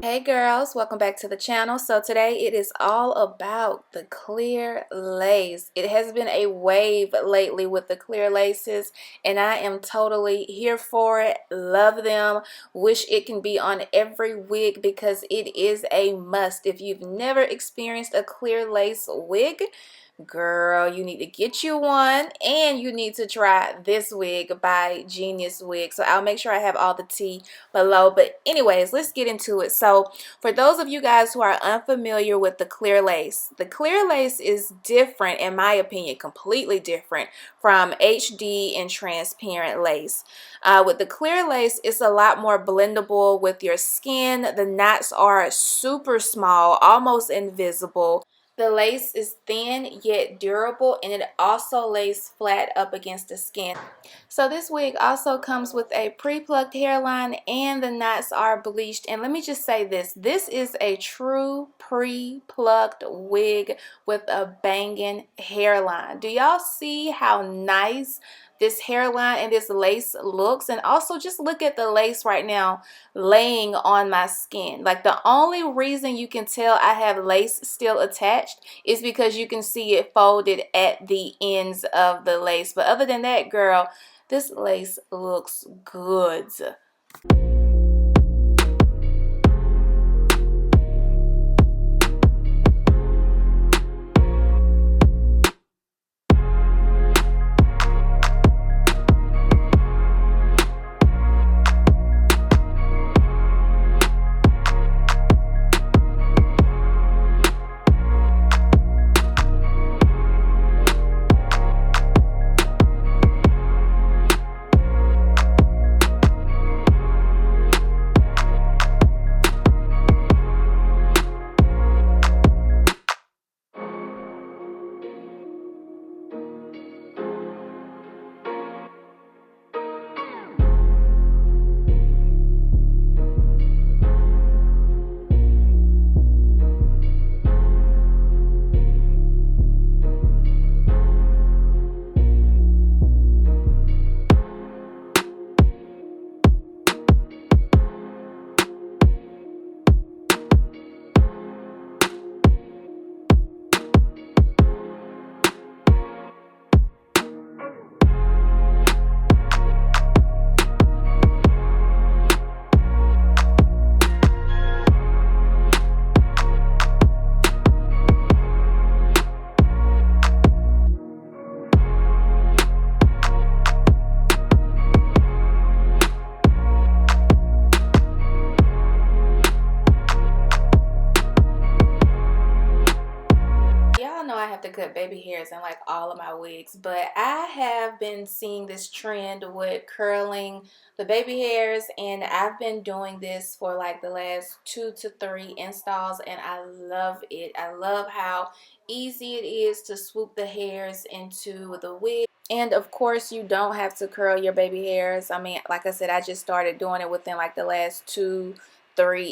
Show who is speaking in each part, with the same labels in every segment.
Speaker 1: Hey girls, welcome back to the channel. So today it is all about the clear lace. It has been a wave lately with the clear laces and I am totally here for it. Love them. Wish it can be on every wig because it is a must. If you've never experienced a clear lace wig, girl, you need to get you one and you need to try this wig by GeniusWigs. So I'll make sure I have all the tea below. But anyways, let's get into it. So for those of you guys who are unfamiliar with the clear lace is different, in my opinion, completely different from HD and transparent lace. With the clear lace, it's a lot more blendable with your skin. The knots are super small, almost invisible. The lace is thin yet durable, and it also lays flat up against the skin. So this wig also comes with a pre-plucked hairline and the knots are bleached. And let me just say this is a true pre-plucked wig with a banging hairline. Do y'all see how nice this hairline and this lace looks? And also just look at the lace right now laying on my skin. Like, the only reason you can tell I have lace still attached is because you can see it folded at the ends of the lace. But other than that, girl, this lace looks good. I have to cut baby hairs in like all of my wigs, but I have been seeing this trend with curling the baby hairs, and I've been doing this for like the last 2 to 3 installs and I love it. I love how easy it is to swoop the hairs into the wig. And of course, you don't have to curl your baby hairs. I mean, like I said, I just started doing it within like the last 2-3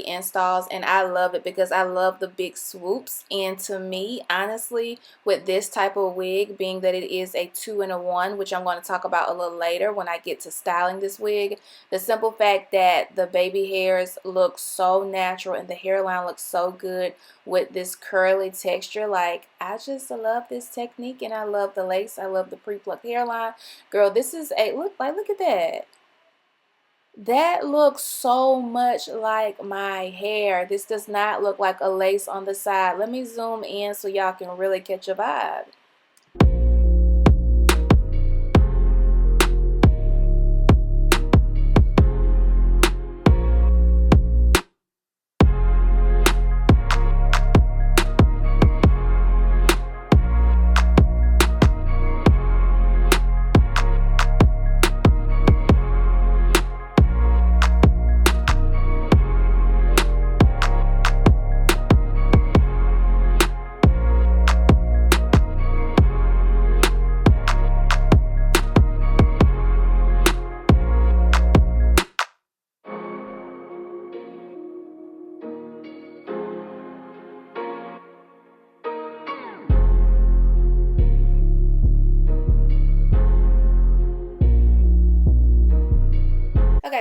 Speaker 1: installs, and I love it because I love the big swoops. And to me, honestly, with this type of wig, being that it is a 2-in-1, which I'm going to talk about a little later when I get to styling this wig, the simple fact that the baby hairs look so natural and the hairline looks so good with this curly texture, like, I just love this technique. And I love the lace, I love the pre-plucked hairline. Girl, this is a look at that. That looks so much like my hair. This does not look like a lace on the side. Let me zoom in so y'all can really catch a vibe.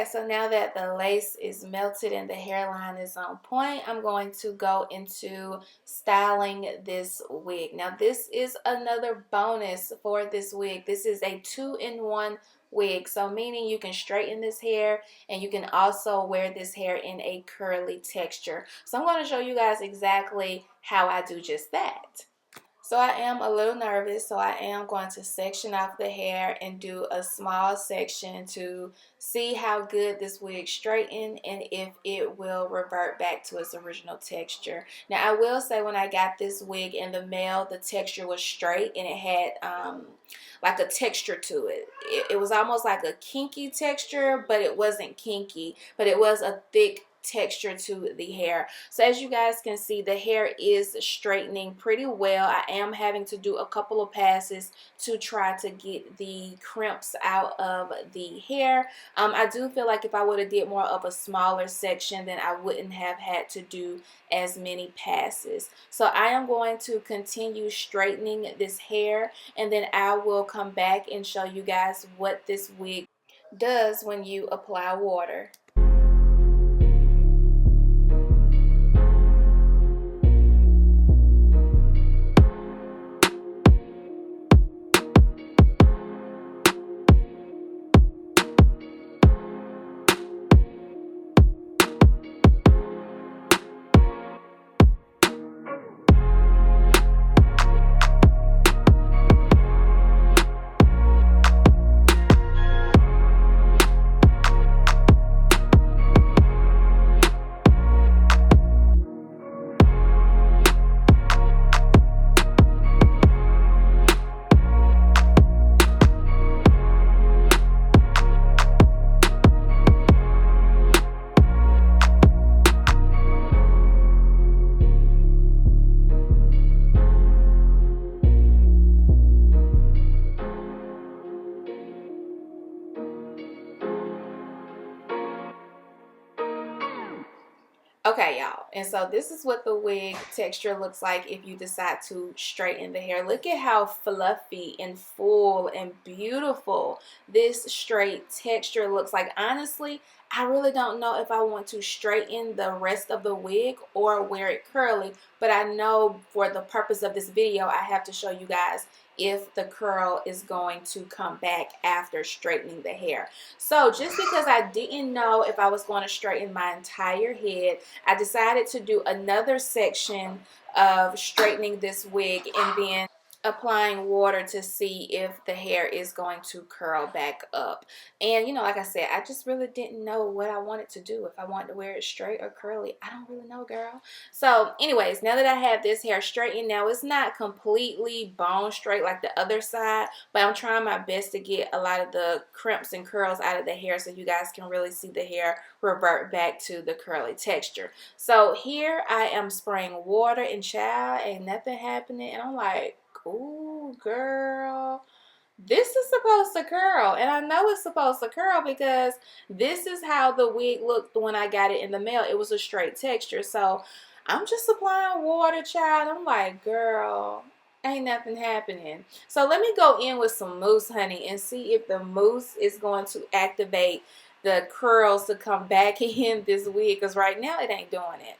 Speaker 1: Okay, so now that the lace is melted and the hairline is on point, I'm going to go into styling this wig. Now, this is another bonus for this wig. This is a 2-in-1 wig, so meaning you can straighten this hair and you can also wear this hair in a curly texture. So I'm going to show you guys exactly how I do just that. So I am a little nervous, so I am going to section off the hair and do a small section to see how good this wig straightened and if it will revert back to its original texture. Now I will say when I got this wig in the mail, the texture was straight and it had like a texture to it. It was almost like a kinky texture, but it wasn't kinky, but it was a thick texture to the hair. So as you guys can see, the hair is straightening pretty well. I am having to do a couple of passes to try to get the crimps out of the hair. I do feel like if I would have did more of a smaller section, then I wouldn't have had to do as many passes. So I am going to continue straightening this hair, and then I will come back and show you guys what this wig does when you apply water. Okay, y'all, and so this is what the wig texture looks like if you decide to straighten the hair. Look at how fluffy and full and beautiful this straight texture looks like. Honestly, I really don't know if I want to straighten the rest of the wig or wear it curly, but I know for the purpose of this video, I have to show you guys if the curl is going to come back after straightening the hair. So just because I didn't know if I was going to straighten my entire head, I decided to do another section of straightening this wig and then applying water to see if the hair is going to curl back up. And you know, like I said, I just really didn't know what I wanted to do, if I wanted to wear it straight or curly. I don't really know, girl. So anyways, now that I have this hair straightened, now it's not completely bone straight like the other side, but I'm trying my best to get a lot of the crimps and curls out of the hair so you guys can really see the hair revert back to the curly texture. So here I am spraying water, and child, ain't nothing happening, and I'm like, ooh, girl, this is supposed to curl. And I know it's supposed to curl because this is how the wig looked when I got it in the mail. It was a straight texture. So I'm just applying water, child. I'm like, girl, ain't nothing happening. So let me go in with some mousse, honey, and see if the mousse is going to activate the curls to come back in this wig, because right now it ain't doing it.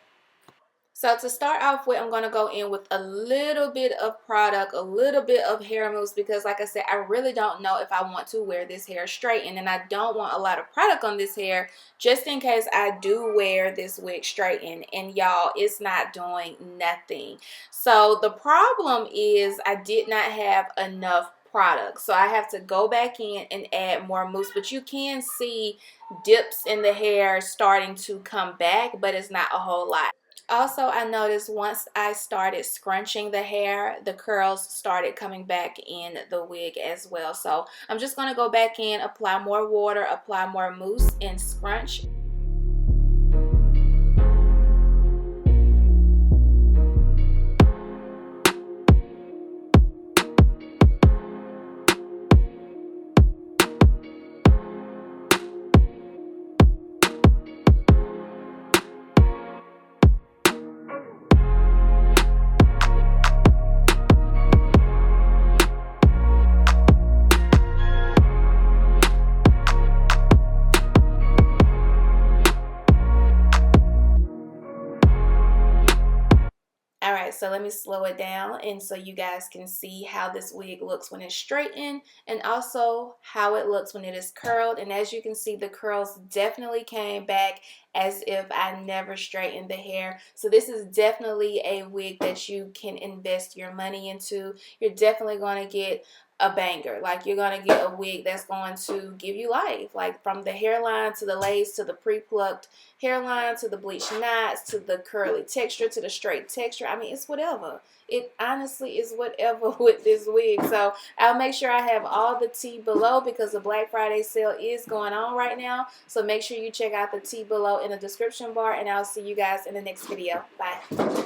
Speaker 1: So to start off with, I'm going to go in with a little bit of product, a little bit of hair mousse, because like I said, I really don't know if I want to wear this hair straightened, and I don't want a lot of product on this hair just in case I do wear this wig straightened. And y'all, it's not doing nothing. So the problem is I did not have enough product, so I have to go back in and add more mousse. But you can see dips in the hair starting to come back, but it's not a whole lot. Also, I noticed once I started scrunching the hair, the curls started coming back in the wig as well. So I'm just going to go back in, apply more water, apply more mousse, and scrunch. so let me slow it down and so you guys can see how this wig looks when it's straightened and also how it looks when it is curled. And as you can see, the curls definitely came back as if I never straightened the hair. So this is definitely a wig that you can invest your money into. You're definitely going to get a banger. Like, you're going to get a wig that's going to give you life, like from the hairline to the lace to the pre-plucked hairline to the bleached knots to the curly texture to the straight texture. I mean, it's whatever. It honestly is whatever with this wig. So I'll make sure I have all the tea below because the Black Friday sale is going on right now. So make sure you check out the tea below in the description bar, and I'll see you guys in the next video. Bye.